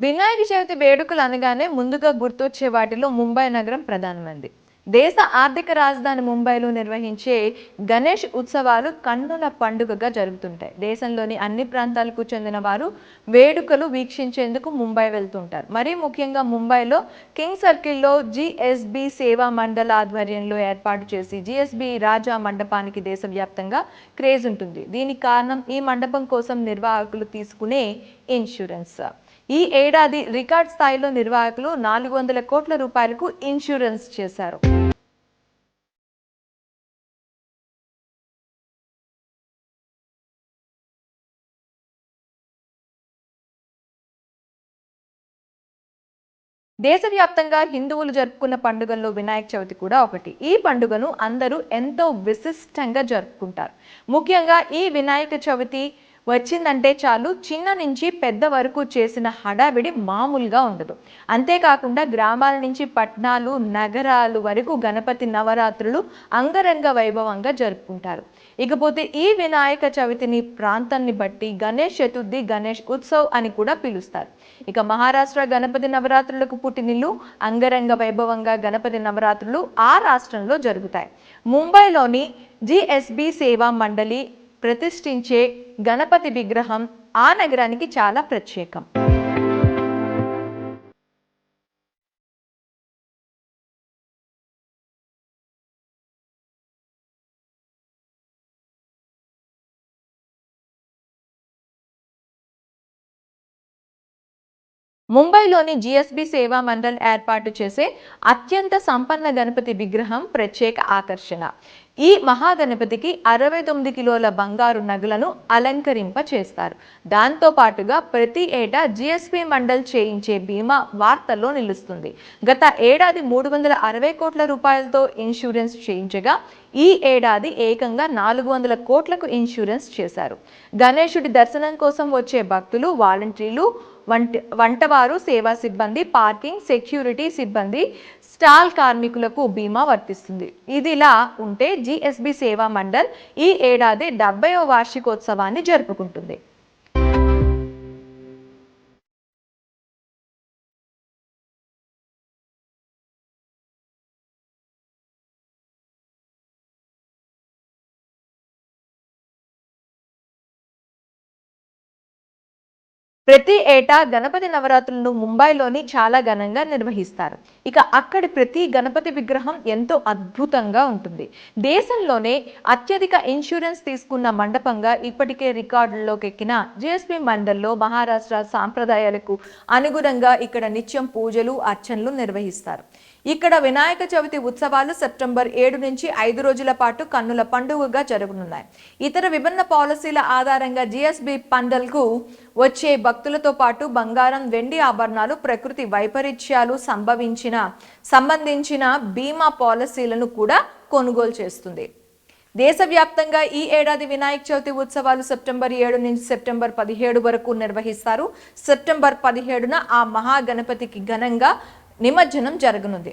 వినాయక చవితి వేడుకలు అనగానే ముందుగా గుర్తొచ్చే వాటిలో ముంబై నగరం ప్రధానమైంది. దేశ ఆర్థిక రాజధాని ముంబైలో నిర్వహించే గణేష్ ఉత్సవాలు కన్నుల పండుగగా జరుగుతుంటాయి. దేశంలోని అన్ని ప్రాంతాలకు చెందిన వారు వేడుకలు వీక్షించేందుకు ముంబై వెళ్తుంటారు. మరీ ముఖ్యంగా ముంబైలో కింగ్ సర్కిల్లో జిఎస్బి సేవా మండల్ ఆధ్వర్యంలో ఏర్పాటు చేసి జిఎస్బి రాజా మండపానికి దేశవ్యాప్తంగా క్రేజ్ ఉంటుంది. దీనికి కారణం ఈ మండపం కోసం నిర్వాహకులు తీసుకునే ఇన్సూరెన్స్. ఈ ఏడాది రికార్డ్ స్థాయిలో నిర్వాహకులు 400 కోట్ల రూపాయలకు ఇన్సూరెన్స్ చేశారు. దేశవ్యాప్తంగా హిందువులు జరుపుకున్న పండుగల్లో వినాయక చవితి కూడా ఒకటి. ఈ పండుగను అందరూ ఎంతో విశిష్టంగా జరుపుకుంటారు. ముఖ్యంగా ఈ వినాయక చవితి వచ్చిందంటే చాలు చిన్న నుంచి పెద్ద వరకు చేసిన హడావిడి మామూలుగా ఉండదు. అంతేకాకుండా గ్రామాల నుంచి పట్టణాలు, నగరాలు వరకు గణపతి నవరాత్రులు అంగరంగ వైభవంగా జరుపుకుంటారు. ఇకపోతే ఈ వినాయక చవితిని ప్రాంతాన్ని బట్టి గణేష్ చతుర్థి, గణేష్ ఉత్సవ్ అని కూడా పిలుస్తారు. ఇక మహారాష్ట్ర గణపతి నవరాత్రులకు పుట్టినిల్లు. అంగరంగ వైభవంగా గణపతి నవరాత్రులు ఆ రాష్ట్రంలో జరుగుతాయి. ముంబైలోని జిఎస్బి సేవా మండలి ప్రతిష్ఠించే గణపతి విగ్రహం ఆ నగరానికి చాలా ప్రత్యేకం. ముంబైలోని జిఎస్బి సేవా మండల్ ఏర్పాటు చేసే అత్యంత సంపన్న గణపతి విగ్రహం ప్రత్యేక ఆకర్షణ. ఈ మహాగణపతికి 69 కిలోల బంగారు నగలను అలంకరింప చేస్తారు. దాంతో పాటుగా ప్రతి ఏటా జిఎస్బి మండల్ చేయించే బీమా వార్తల్లో నిలుస్తుంది. గత ఏడాది 360 కోట్ల రూపాయలతో ఇన్సూరెన్స్ చేయించగా ఈ ఏడాది ఏకంగా 400 కోట్లకు ఇన్సూరెన్స్ చేశారు. గణేశుడి దర్శనం కోసం వచ్చే భక్తులు, వాలంటీర్లు, వంటవారు, సేవా సిబ్బంది, పార్కింగ్, సెక్యూరిటీ సిబ్బంది, స్టాల్ కార్మికులకు బీమా వర్తిస్తుంది. ఇదిలా ఉంటే జిఎస్బి సేవా మండల్ ఈ ఏడాది 70వ వార్షికోత్సవాన్ని జరుపుకుంటుంది. ప్రతి ఏటా గణపతి నవరాత్రులను ముంబైలోని చాలా ఘనంగా నిర్వహిస్తారు. ఇక అక్కడి ప్రతి గణపతి విగ్రహం ఎంతో అద్భుతంగా ఉంటుంది. దేశంలోనే అత్యధిక ఇన్సూరెన్స్ తీసుకున్న మండపంగా ఇప్పటికే రికార్డుల్లోకి ఎక్కిన జిఎస్బి మండల్లో మహారాష్ట్ర సాంప్రదాయాలకు అనుగుణంగా ఇక్కడ నిత్యం పూజలు, అర్చనలు నిర్వహిస్తారు. ఇక్కడ వినాయక చవితి ఉత్సవాలు సెప్టెంబర్ 7 నుంచి 5 రోజుల పాటు కన్నుల పండుగగా జరగనున్నాయి. ఇతర విభిన్న పాలసీల ఆధారంగా జిఎస్బి పండల్కు వచ్చే భక్తులతో పాటు బంగారం, వెండి ఆభరణాలు, ప్రకృతి వైపరీత్యాలు సంబంధించిన బీమా పాలసీలను కూడా కొనుగోలు చేస్తుంది. దేశవ్యాప్తంగా ఈ ఏడాది వినాయక చవితి ఉత్సవాలు సెప్టెంబర్ 7 నుంచి సెప్టెంబర్ 17 వరకు నిర్వహిస్తారు. సెప్టెంబర్ 17న ఆ మహాగణపతికి ఘనంగా నిమజ్జనం జరగనుంది.